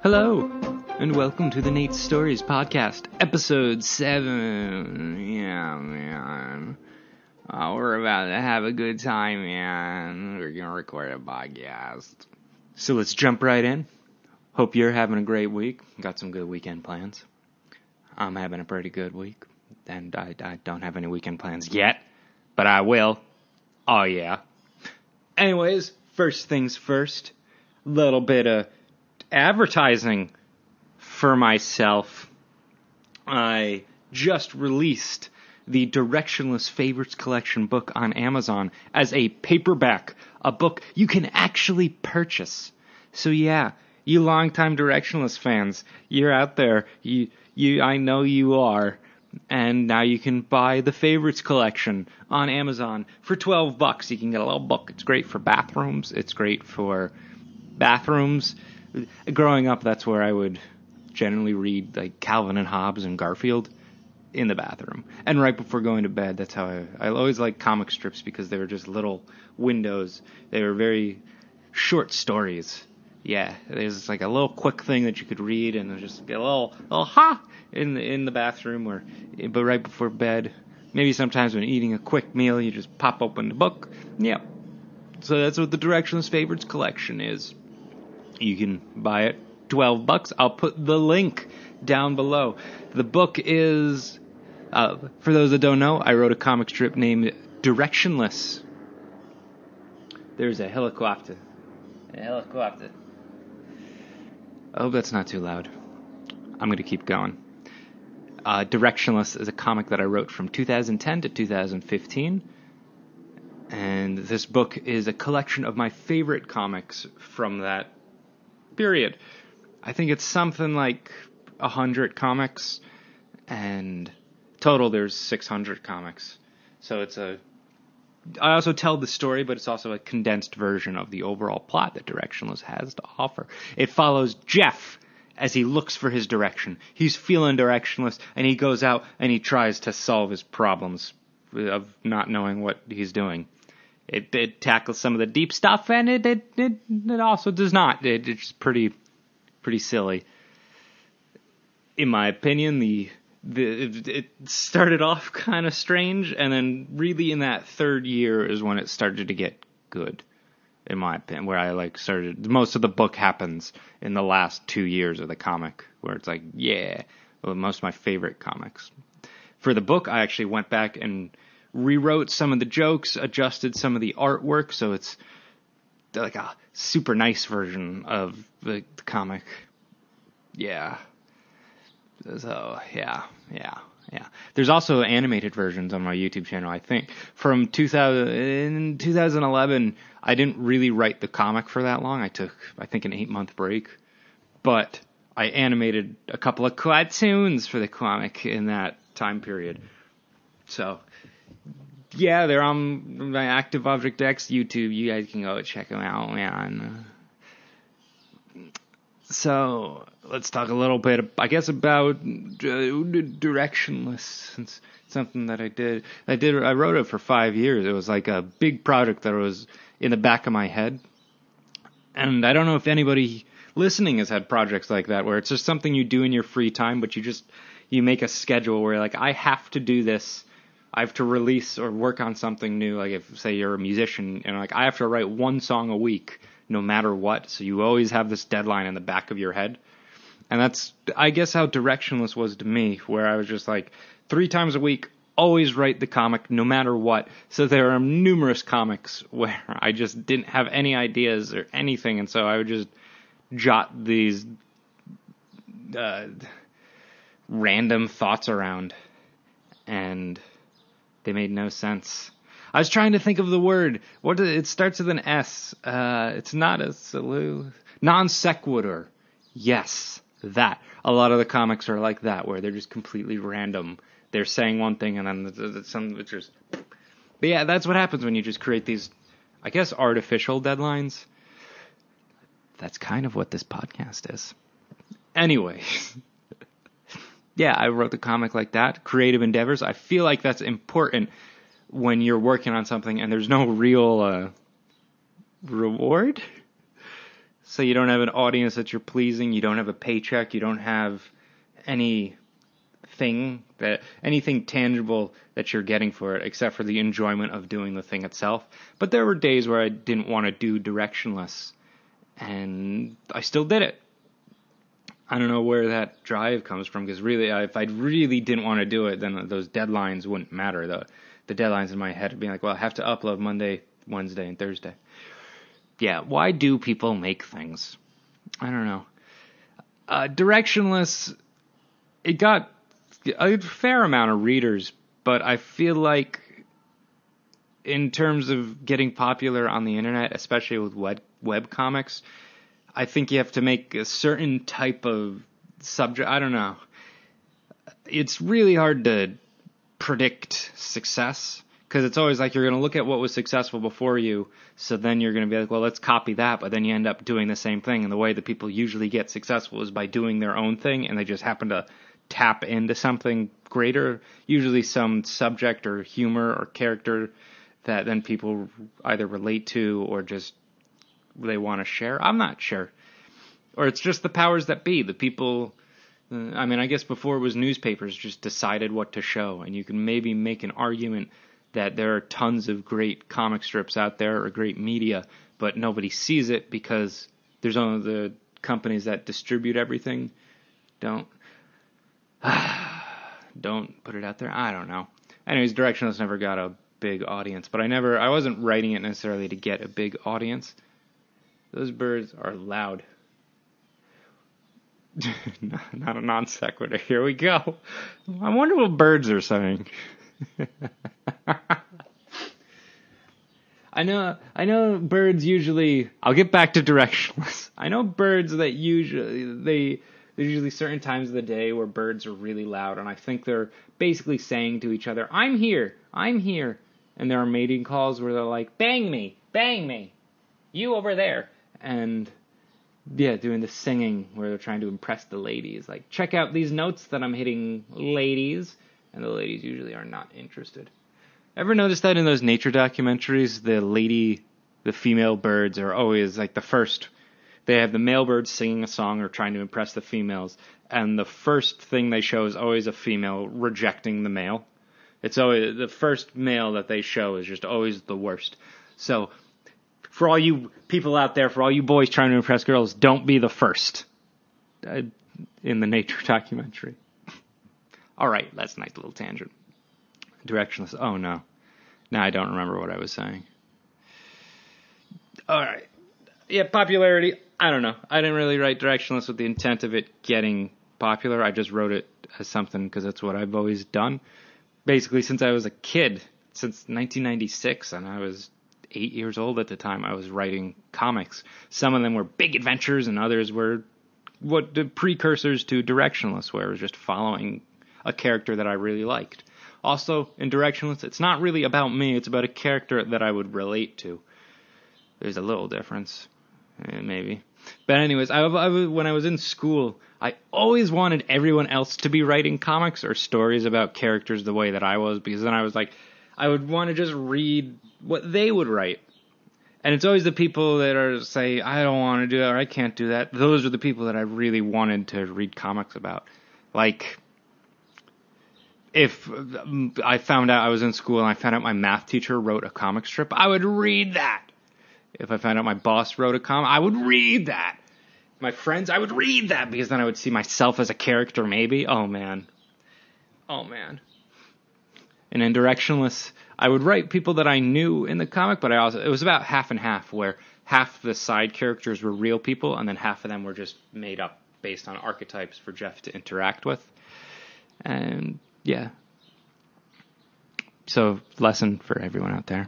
Hello, and welcome to the Nate's Stories Podcast, Episode 7. Yeah, man. We're about to have a good time, man. We're gonna record a podcast. So let's jump right in. Hope you're having a great week. Got some good weekend plans. I'm having a pretty good week. And I don't have any weekend plans yet, but I will. Oh, yeah. Anyways, first things first. Little bit of advertising for myself. I just released the Directionless Favorites Collection book on Amazon as a paperback, a book you can actually purchase. So yeah, you longtime Directionless fans, you're out there. I know you are. And now you can buy the Favorites Collection on Amazon for $12. You can get a little book. It's great for bathrooms. It's great for bathrooms. Growing up, that's where I would generally read like Calvin and Hobbes and Garfield in the bathroom. And right before going to bed, that's how I always liked comic strips because they were just little windows. They were very short stories. Yeah, there's like a little quick thing that you could read and just get a little ha in the bathroom but right before bed. Maybe sometimes when eating a quick meal, you just pop open the book. Yeah. So that's what the Directionless Favorites Collection is. You can buy it $12. I'll put the link down below. The book is, for those that don't know, I wrote a comic strip named Directionless. There's a helicopter. I hope that's not too loud. I'm going to keep going. Directionless is a comic that I wrote from 2010 to 2015. And this book is a collection of my favorite comics from that period. I think it's something like 100 comics. And total there's 600 comics. So I also tell the story, but it's also a condensed version of the overall plot that Directionless has to offer. It follows Jeff as he looks for his direction. He's feeling directionless, and he goes out and he tries to solve his problems of not knowing what he's doing. It tackles some of the deep stuff, and it also does not. It's pretty silly. In my opinion, it started off kind of strange, and then really in that third year is when it started to get good, in my opinion, where most of the book happens in the last 2 years of the comic, where it's like, yeah, most of my favorite comics. For the book, I actually went back and rewrote some of the jokes, adjusted some of the artwork, so it's like a super nice version of the comic. Yeah. So, yeah. There's also animated versions on my YouTube channel, I think. In 2011, I didn't really write the comic for that long. I took, I think, an 8-month break. But I animated a couple of cartoons for the comic in that time period. So, yeah, they're on my Active Object X YouTube. You guys can go check them out, man. So, let's talk a little bit, I guess, about Directionless, since it's something that I did. I wrote it for 5 years. It was like a big project that was in the back of my head. And I don't know if anybody listening has had projects like that, where it's just something you do in your free time, but you make a schedule where, like, I have to do this. I have to release or work on something new. Like, if, say, you're a musician, and, like, I have to write one song a week, no matter what. So you always have this deadline in the back of your head. And that's, I guess, how Directionless was to me, where I was just like, 3 times a week, always write the comic, no matter what. So there are numerous comics where I just didn't have any ideas or anything, and so I would just jot these random thoughts around, and they made no sense. I was trying to think of the word. It starts with an S. It's not a non sequitur. Yes, that. A lot of the comics are like that, where they're just completely random. They're saying one thing, and then some it's just. But yeah, that's what happens when you just create these, I guess, artificial deadlines. That's kind of what this podcast is. Anyway. Yeah, I wrote the comic like that. Creative endeavors. I feel like that's important when you're working on something and there's no real reward. So you don't have an audience that you're pleasing, you don't have a paycheck, you don't have anything tangible that you're getting for it, except for the enjoyment of doing the thing itself. But there were days where I didn't want to do Directionless, and I still did it. I don't know where that drive comes from, because really, if I really didn't want to do it, then those deadlines wouldn't matter. The deadlines in my head would be like, well, I have to upload Monday, Wednesday, and Thursday. Yeah, why do people make things? I don't know. Directionless, it got a fair amount of readers, but I feel like in terms of getting popular on the internet, especially with web comics, I think you have to make a certain type of subject. I don't know. It's really hard to predict success, because it's always like you're going to look at what was successful before you, so then you're going to be like, well, let's copy that, but then you end up doing the same thing, and the way that people usually get successful is by doing their own thing, and they just happen to tap into something greater, usually some subject or humor or character that then people either relate to or just they want to share. I'm not sure. Or it's just the powers that be. The people, I guess before it was newspapers just decided what to show. And you can maybe make an argument that there are tons of great comic strips out there or great media, but nobody sees it because there's only the companies that distribute everything. Don't put it out there. I don't know. Anyways, Directionless never got a big audience, but I wasn't writing it necessarily to get a big audience. Those birds are loud. Not a non sequitur. Here we go. I wonder what birds are saying. I know birds usually. I'll get back to Directionless. I know birds that there's usually certain times of the day where birds are really loud, and I think they're basically saying to each other, I'm here. And there are mating calls where they're like, bang me, you over there. And yeah, doing the singing where they're trying to impress the ladies. Like, check out these notes that I'm hitting, ladies. And the ladies usually are not interested. Ever notice that in those nature documentaries, the female birds are always like the first. They have the male birds singing a song or trying to impress the females. And the first thing they show is always a female rejecting the male. It's always the first male that they show is just always the worst. So, for all you people out there, for all you boys trying to impress girls, don't be the first in the nature documentary. All right, that's a nice little tangent. Directionless. Oh, no. Now I don't remember what I was saying. All right. Yeah, popularity. I don't know. I didn't really write Directionless with the intent of it getting popular. I just wrote it as something because that's what I've always done. Basically, since I was a kid, since 1996, and I was 8 years old at the time, I was writing comics. Some of them were big adventures, and others were the precursors to Directionless, where it was just following a character that I really liked. Also, in Directionless, it's not really about me, it's about a character that I would relate to. There's a little difference, maybe. But anyways, when I was in school, I always wanted everyone else to be writing comics or stories about characters the way that I was, because then I was like, I would want to just read what they would write. And it's always the people that say, I don't want to do that, or I can't do that. Those are the people that I really wanted to read comics about. Like, if I found out I was in school and I found out my math teacher wrote a comic strip, I would read that. If I found out my boss wrote a comic, I would read that. My friends, I would read that, because then I would see myself as a character, maybe. Oh, man. And in Directionless, I would write people that I knew in the comic, but it was about half and half, where half the side characters were real people, and then half of them were just made up based on archetypes for Jeff to interact with. And, yeah. So, lesson for everyone out there.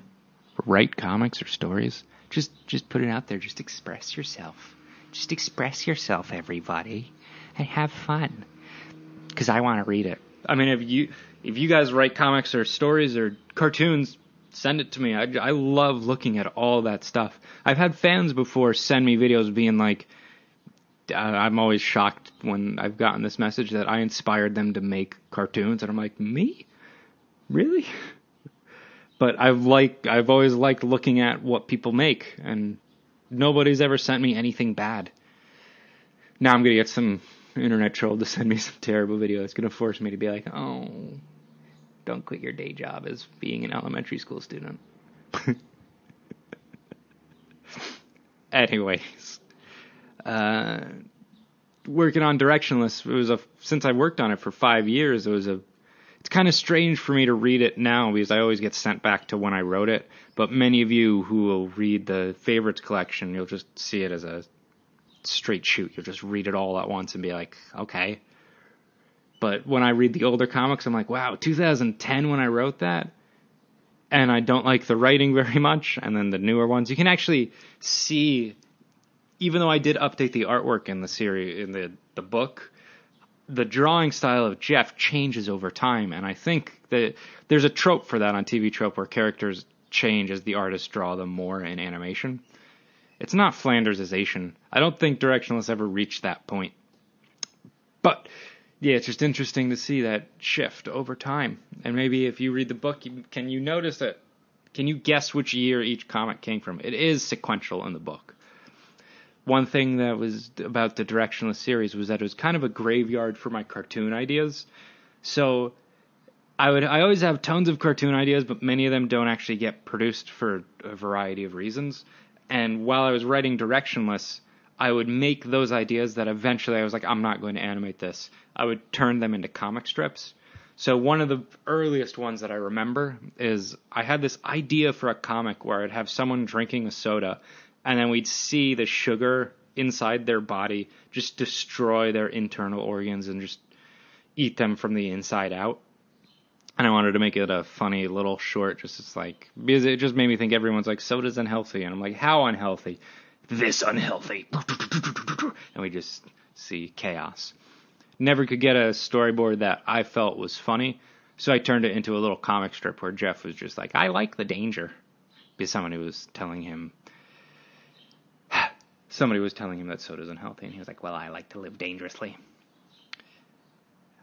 Write comics or stories. Just put it out there. Just express yourself. Just express yourself, everybody. And have fun. Because I want to read it. I mean, if you guys write comics or stories or cartoons, send it to me. I love looking at all that stuff. I've had fans before send me videos being like, I'm always shocked when I've gotten this message that I inspired them to make cartoons. And I'm like, me? Really? But I've always liked looking at what people make, and Nobody's ever sent me anything bad. Now I'm going to get some internet troll to send me some terrible video. It's going to force me to be like, oh, don't quit your day job as being an elementary school student. Anyways, working on Directionless, since I worked on it for 5 years, it's kind of strange for me to read it now because I always get sent back to when I wrote it. But many of you who will read the favorites collection, you'll just see it as a straight shoot. You'll just read it all at once and be like, okay. But when I read the older comics, I'm like, wow, 2010 when I wrote that? And I don't like the writing very much. And then the newer ones, you can actually see, even though I did update the artwork in the series, in the book, the drawing style of Jeff changes over time. And I think that there's a trope for that on TV trope where characters change as the artists draw them more in animation. It's not Flandersization. I don't think Directionless ever reached that point. But yeah, it's just interesting to see that shift over time. And maybe if you read the book, can you notice it? Can you guess which year each comic came from? It is sequential in the book. One thing that was about the Directionless series was that it was kind of a graveyard for my cartoon ideas. So I always have tons of cartoon ideas, but many of them don't actually get produced for a variety of reasons. And while I was writing Directionless, I would make those ideas that eventually I was like, I'm not going to animate this. I would turn them into comic strips. So one of the earliest ones that I remember is I had this idea for a comic where I'd have someone drinking a soda, and then we'd see the sugar inside their body just destroy their internal organs and just eat them from the inside out. And I wanted to make it a funny little short, because it just made me think everyone's like, soda's unhealthy. And I'm like, how unhealthy? This unhealthy. And we just see chaos. Never could get a storyboard that I felt was funny, so I turned it into a little comic strip where Jeff was just like, I like the danger. Because somebody was telling him that soda's unhealthy, and he was like, well, I like to live dangerously.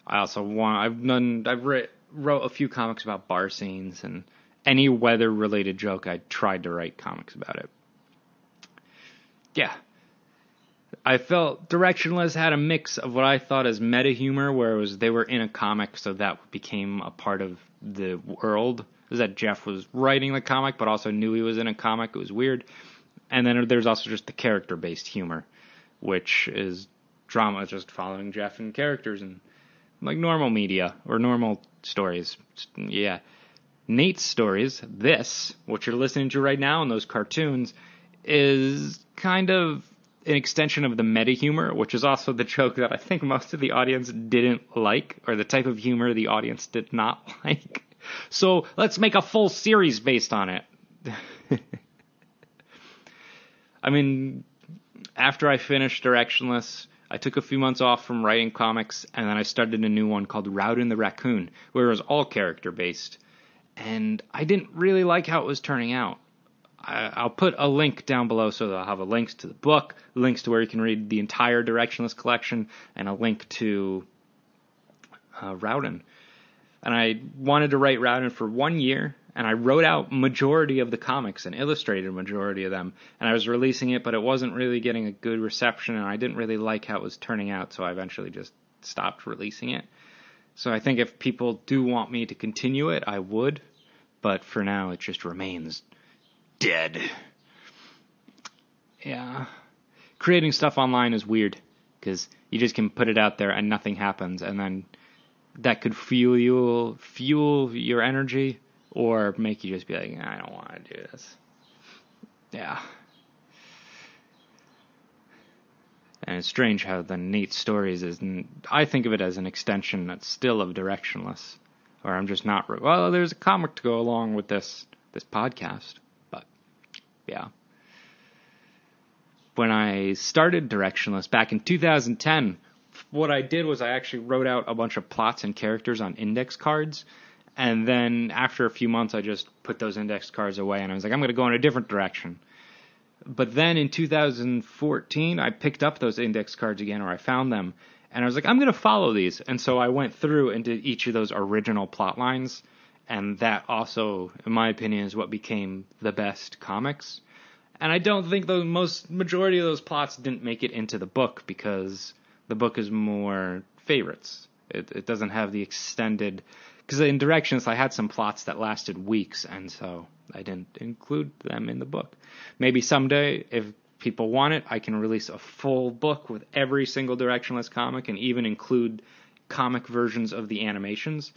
I also wrote a few comics about bar scenes, and any weather-related joke, I tried to write comics about it. Yeah. I felt Directionless had a mix of what I thought as meta humor, where they were in a comic, so that became a part of the world. Is that Jeff was writing the comic, but also knew he was in a comic. It was weird. And then there's also just the character-based humor, which is drama, just following Jeff and characters and like normal media or normal stories. Yeah. Nate's stories, what you're listening to right now, and those cartoons, is kind of an extension of the meta humor, which is also the joke that I think most of the audience didn't like, or the type of humor the audience did not like. So let's make a full series based on it. I mean, after I finished Directionless, I took a few months off from writing comics, and then I started a new one called Rowden the Raccoon, where it was all character-based. And I didn't really like how it was turning out. I'll put a link down below so that I'll have links to the book, links to where you can read the entire Directionless collection, and a link to Rowden. And I wanted to write Rowden for 1 year, and I wrote out majority of the comics and illustrated majority of them. And I was releasing it, but it wasn't really getting a good reception, and I didn't really like how it was turning out, so I eventually just stopped releasing it. So I think if people do want me to continue it, I would. But for now, it just remains dead. Yeah. Creating stuff online is weird, because you just can put it out there and nothing happens, and then that could fuel your energy, or make you just be like, I don't want to do this. Yeah. And it's strange how the Nate Stories is, I think of it as an extension that's still of Directionless, or I'm just not, there's a comic to go along with this podcast, but yeah. When I started Directionless back in 2010, what I did was I actually wrote out a bunch of plots and characters on index cards, and then after a few months I just put those index cards away, and I was like, I'm going to go in a different direction. But then in 2014, I picked up those index cards again, or I found them, and I was like, I'm going to follow these. And so I went through and did each of those original plot lines, and that also, in my opinion, is what became the best comics. And I don't think the majority of those plots didn't make it into the book because the book is more favorites. It doesn't have the extended... Because in Directionless, I had some plots that lasted weeks, and so I didn't include them in the book. Maybe someday, if people want it, I can release a full book with every single Directionless comic and even include comic versions of the animations.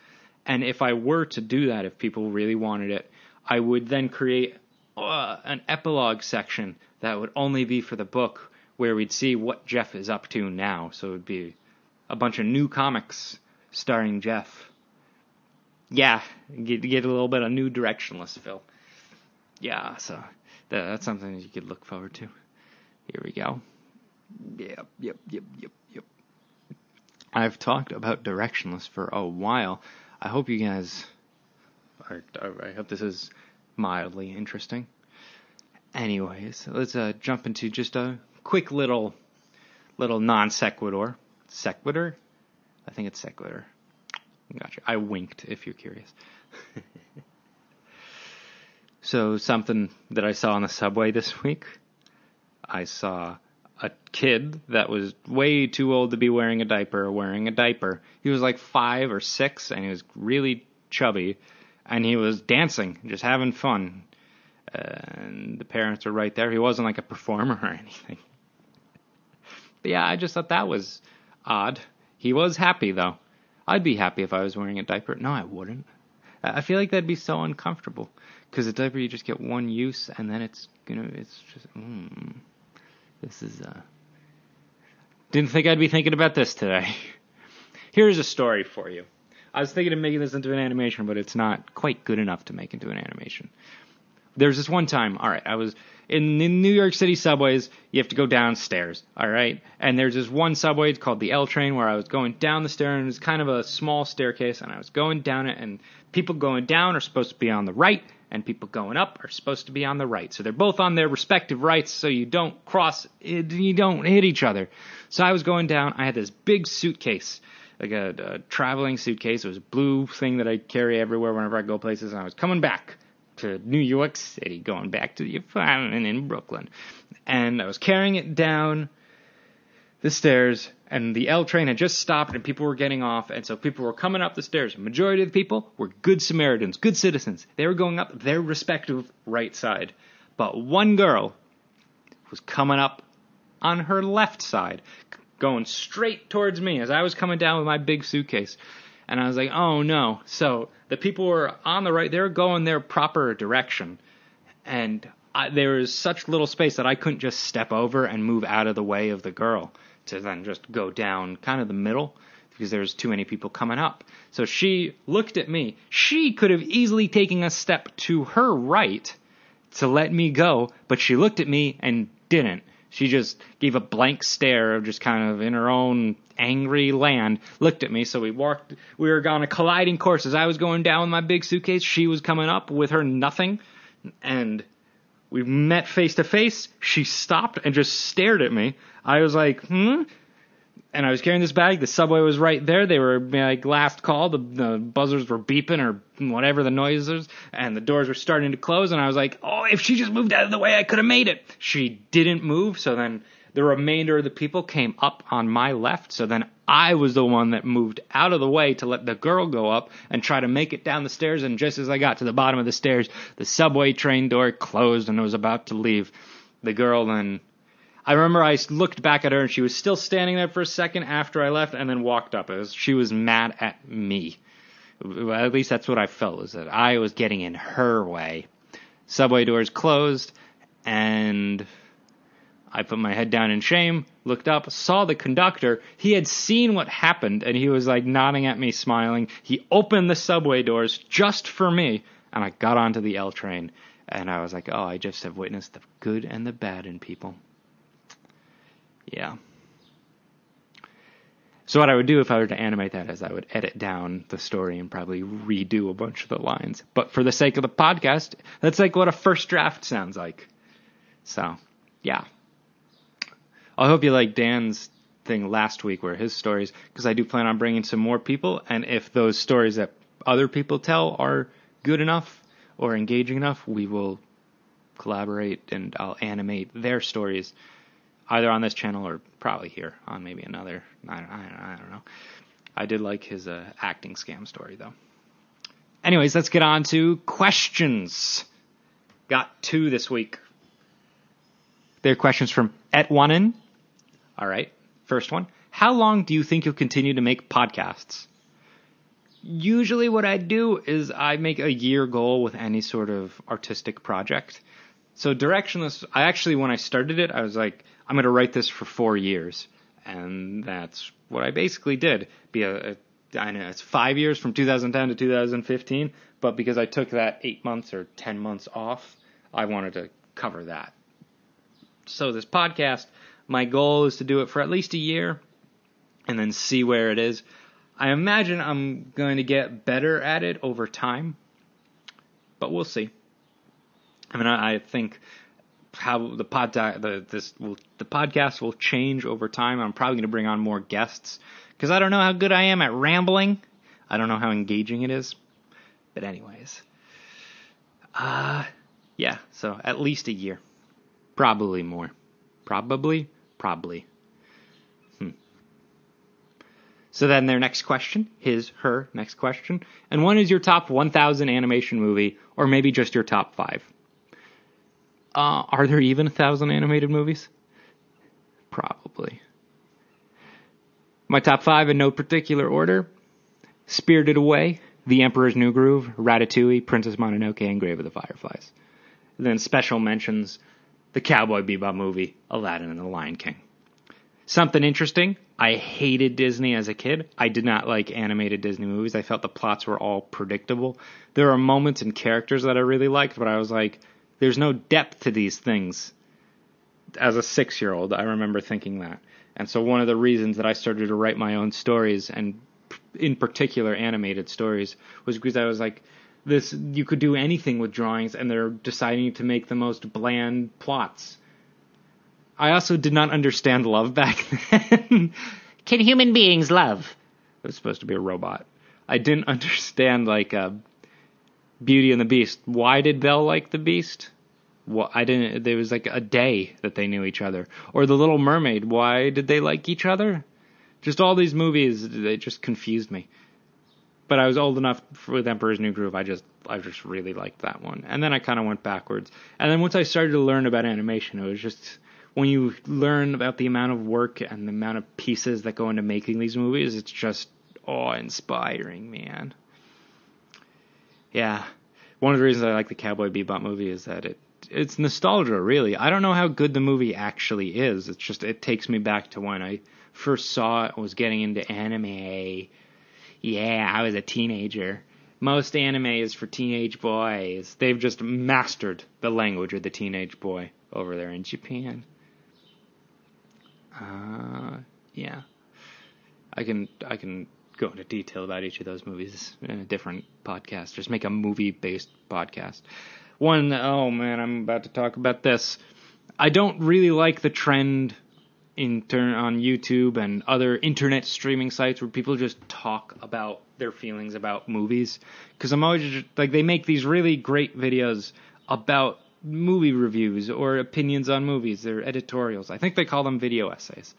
And if I were to do that, if people really wanted it, I would then create an epilogue section that would only be for the book, where we'd see what Jeff is up to now. So it would be a bunch of new comics starring Jeff. Yeah, get a little bit of new Directionless, Phil. Yeah, so that's something that you could look forward to. Here we go. Yep. I've talked about Directionless for a while. I hope you guys I hope this is mildly interesting. Anyways, let's jump into just a quick little non sequitur. Sequitur? I think it's sequitur. Gotcha. I winked, if you're curious. So, something that I saw on the subway this week. I saw a kid that was way too old to be wearing a diaper. He was like 5 or 6, and he was really chubby. And he was dancing, just having fun. And the parents were right there. He wasn't like a performer or anything. But yeah, I just thought that was odd. He was happy, though. I'd be happy if I was wearing a diaper. No, I wouldn't. I feel like that'd be so uncomfortable. Because a diaper, you just get one use, and then it's just, this is, didn't think I'd be thinking about this today. Here's a story for you. I was thinking of making this into an animation, but it's not quite good enough to make into an animation. There's this one time, alright, I was in the New York City subways, you have to go downstairs, alright? And there's this one subway called the L train where I was going down the stair, and it was kind of a small staircase, and I was going down it, and people going down are supposed to be on the right, and people going up are supposed to be on the right. So they're both on their respective rights, so you don't you don't hit each other. So I was going down, I had this big suitcase, like a traveling suitcase. It was a blue thing that I carry everywhere whenever I go places, and I was coming back to New York City, going back to the apartment in Brooklyn. And I was carrying it down the stairs, and the L train had just stopped, and people were getting off, and so people were coming up the stairs. The majority of the people were good Samaritans, good citizens. They were going up their respective right side. But one girl was coming up on her left side, going straight towards me as I was coming down with my big suitcase. And I was like, oh no. So the people were on the right, they were going their proper direction. And there was such little space that I couldn't just step over and move out of the way of the girl to then just go down kind of the middle because there was too many people coming up. So she looked at me. She could have easily taken a step to her right to let me go, but she looked at me and didn't. She just gave a blank stare of just kind of in her own angry land, looked at me. So we were on a colliding course. As I was going down with my big suitcase, she was coming up with her nothing. And we met face to face. She stopped and just stared at me. I was like, And I was carrying this bag. The subway was right there. They were like last call. The buzzers were beeping or whatever the noise is. And the doors were starting to close. And I was like, oh, if she just moved out of the way, I could have made it. She didn't move. So then the remainder of the people came up on my left. So then I was the one that moved out of the way to let the girl go up and try to make it down the stairs. And just as I got to the bottom of the stairs, the subway train door closed and I was about to leave. The girl then... I remember I looked back at her and she was still standing there for a second after I left and then walked up. She was mad at me. At least that's what I felt, was that I was getting in her way. Subway doors closed and I put my head down in shame, looked up, saw the conductor. He had seen what happened and he was like nodding at me, smiling. He opened the subway doors just for me and I got onto the L train and I was like, oh, I just have witnessed the good and the bad in people. Yeah. So what I would do if I were to animate that is I would edit down the story and probably redo a bunch of the lines. But for the sake of the podcast, that's like what a first draft sounds like. So, yeah. I hope you liked Dan's thing last week where his stories, because I do plan on bringing some more people. And if those stories that other people tell are good enough or engaging enough, we will collaborate and I'll animate their stories either on this channel or probably here on maybe another. I don't know. I did like his acting scam story, though. Anyways, let's get on to questions. Got 2 this week. They're questions from @1in. All right, first one. How long do you think you'll continue to make podcasts? Usually what I do is I make a year goal with any sort of artistic project. So Directionless, when I started it, I was like, I'm going to write this for 4 years. And that's what I basically did. I know it's 5 years from 2010 to 2015, but because I took that 8 months or 10 months off, I wanted to cover that. So this podcast, my goal is to do it for at least a year and then see where it is. I imagine I'm going to get better at it over time, but we'll see. I mean, I think how the podcast will change over time. I'm probably going to bring on more guests because I don't know how good I am at rambling. I don't know how engaging it is. But anyways, yeah. So at least a year, probably more, probably. So then their next question, her next question, and one is your top 1,000 animation movie, or maybe just your top 5. Are there even 1,000 animated movies? Probably. My top 5 in no particular order: Spirited Away, The Emperor's New Groove, Ratatouille, Princess Mononoke, and Grave of the Fireflies. And then special mentions: the Cowboy Bebop movie, Aladdin and the Lion King. Something interesting, I hated Disney as a kid. I did not like animated Disney movies. I felt the plots were all predictable. There are moments and characters that I really liked, but I was like, there's no depth to these things. As a 6-year-old, I remember thinking that. And so one of the reasons that I started to write my own stories, and in particular animated stories, was because I was like, you could do anything with drawings, and they're deciding to make the most bland plots. I also did not understand love back then. Can human beings love? It was supposed to be a robot. I didn't understand, Beauty and the Beast. Why did Belle like the Beast? Well, there was like a day that they knew each other. Or The Little Mermaid. Why did they like each other? Just all these movies, they just confused me. But I was old enough with Emperor's New Groove. I just really liked that one. And then I kind of went backwards. And then once I started to learn about animation, it was just, when you learn about the amount of work and the amount of pieces that go into making these movies, it's just awe-inspiring, man. Yeah. One of the reasons I like the Cowboy Bebop movie is that it's nostalgia, really. I don't know how good the movie actually is. It's just, it takes me back to when I first saw it, was getting into anime. Yeah, I was a teenager. Most anime is for teenage boys. They've just mastered the language of the teenage boy over there in Japan. Yeah. I can go into detail about each of those movies in a different podcast. Just make a movie-based podcast. Oh man, I'm about to talk about this. I don't really like the trend on YouTube and other internet streaming sites where people just talk about their feelings about movies. Because I'm always just, they make these really great videos about movie reviews or opinions on movies. They're editorials. I think they call them video essays.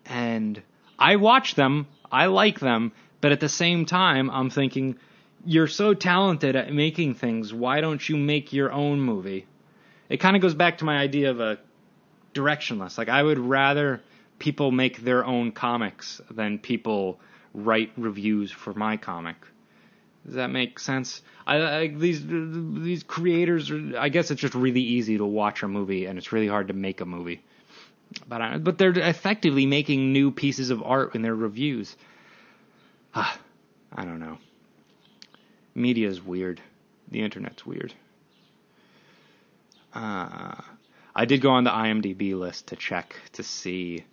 And I watch them. I like them. But at the same time, I'm thinking, you're so talented at making things. Why don't you make your own movie? It kind of goes back to my idea of a directionless. I would rather people make their own comics than people write reviews for my comic. Does that make sense? These creators, I guess it's just really easy to watch a movie, and it's really hard to make a movie. But they're effectively making new pieces of art in their reviews. I don't know. Media's weird. The internet's weird. I did go on the IMDb list to check to see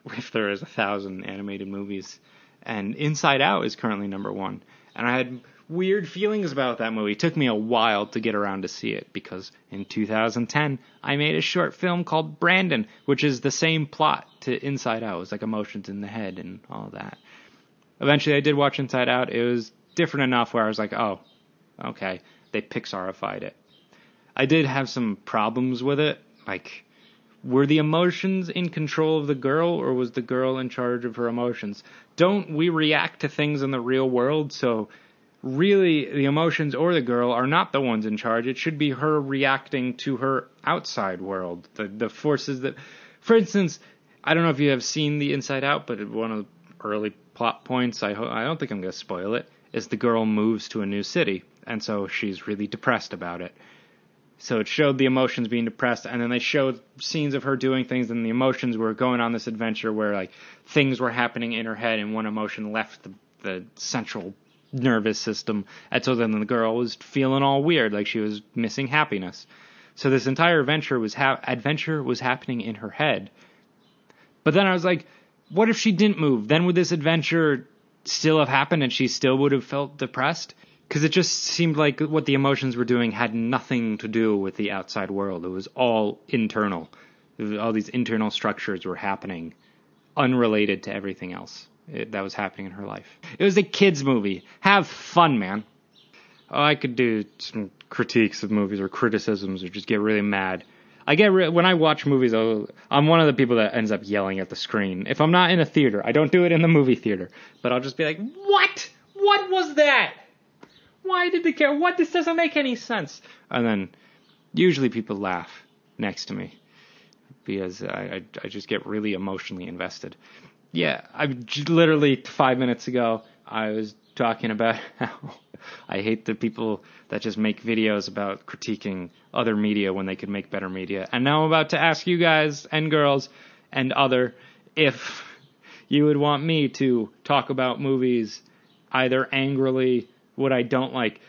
if there is 1,000 animated movies, and Inside Out is currently number 1. And I had weird feelings about that movie. It took me a while to get around to see it, because in 2010, I made a short film called Brandon, which is the same plot to Inside Out. It was like emotions in the head and all that. Eventually, I did watch Inside Out. It was different enough where I was like, oh, okay, they Pixarified it. I did have some problems with it. Like, were the emotions in control of the girl, or was the girl in charge of her emotions? Don't we react to things in the real world? So really, the emotions or the girl are not the ones in charge. It should be her reacting to her outside world. The forces that... For instance, I don't know if you have seen the Inside Out, but one of the early plot points, I don't think I'm going to spoil it, is the girl moves to a new city. And so she's really depressed about it. So it showed the emotions being depressed, and then they showed scenes of her doing things, and the emotions were going on this adventure where, like, things were happening in her head, and one emotion left the central nervous system, and so then the girl was feeling all weird, like she was missing happiness. So this entire adventure was happening in her head. But then I was like, what if she didn't move? Then would this adventure still have happened, and she still would have felt depressed? Because it just seemed like what the emotions were doing had nothing to do with the outside world. It was all internal. All these internal structures were happening, unrelated to everything else that was happening in her life. It was a kid's movie. Have fun, man. Oh, I could do some critiques of movies or criticisms or just get really mad. When I watch movies, I'm one of the people that ends up yelling at the screen. If I'm not in a theater, I don't do it in the movie theater, but I'll just be like, what? What was that? Why did they care? What? This doesn't make any sense. And then usually people laugh next to me because I just get really emotionally invested. Yeah, literally 5 minutes ago, I was talking about how I hate the people that just make videos about critiquing other media when they could make better media. And now I'm about to ask you guys and girls and if you would want me to talk about movies either angrily, what I don't like,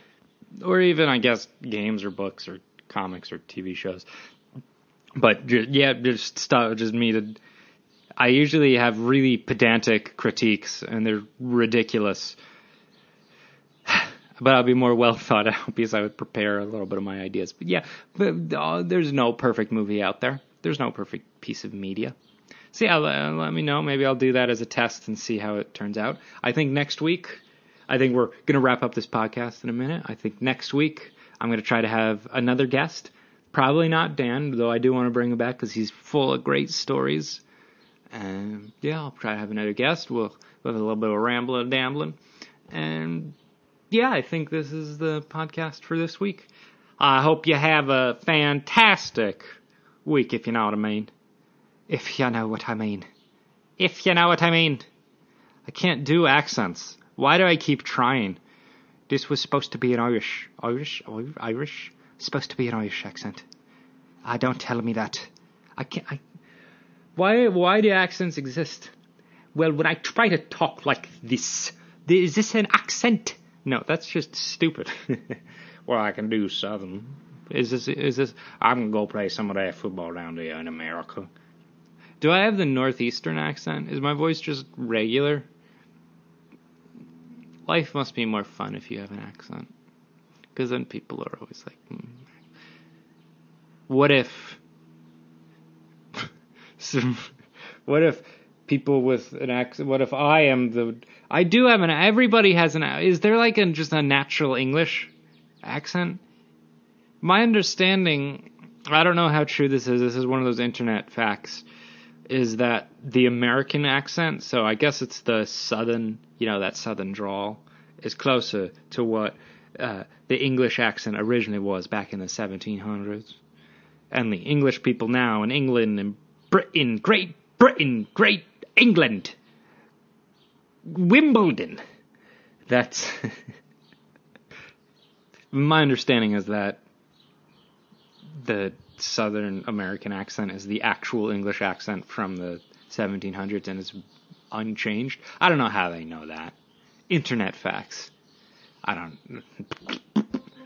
or even, I guess, games or books or comics or TV shows. But, just me. I usually have really pedantic critiques, and they're ridiculous. But I'll be more well thought out because I would prepare a little bit of my ideas. But there's no perfect movie out there. There's no perfect piece of media. So yeah, let me know. Maybe I'll do that as a test and see how it turns out. I think we're going to wrap up this podcast in a minute. I think next week I'm going to try to have another guest. Probably not Dan, though I do want to bring him back because he's full of great stories. And yeah, I'll try to have another guest. We'll have a little bit of rambling and dambling. And yeah, I think this is the podcast for this week. I hope you have a fantastic week, if you know what I mean. If you know what I mean. If you know what I mean. I can't do accents. Why do I keep trying? This was supposed to be an Irish. Supposed to be an Irish accent. Don't tell me that. Why do accents exist? Well, when I try to talk like this, is this an accent? No, that's just stupid. Well, I can do Southern. Is this? I'm gonna go play some of that football down there in America. Do I have the Northeastern accent? Is my voice just regular? Life must be more fun if you have an accent. Because then people are always like, What if people with an accent, what if I do have everybody has is there like just a natural English accent? My understanding, I don't know how true this is one of those internet facts, is that the American accent, so I guess it's the Southern, that Southern drawl, is closer to what the English accent originally was back in the 1700s. And the English people now in England and Britain, Great Britain, Great England, Wimbledon. That's... My understanding is that the Southern American accent is the actual English accent from the 1700s and is unchanged. I don't know how they know that. Internet facts. I don't...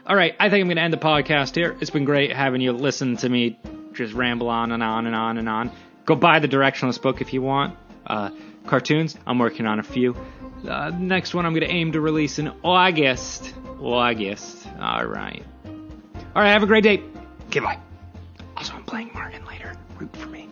All right, I think I'm going to end the podcast here. It's been great having you listen to me just ramble on and on and on and on. Go buy the Directionless book if you want. Cartoons, I'm working on a few. Next one I'm going to aim to release in August. All right, have a great day. Okay, bye. Also, I'm playing Martin later. Root for me.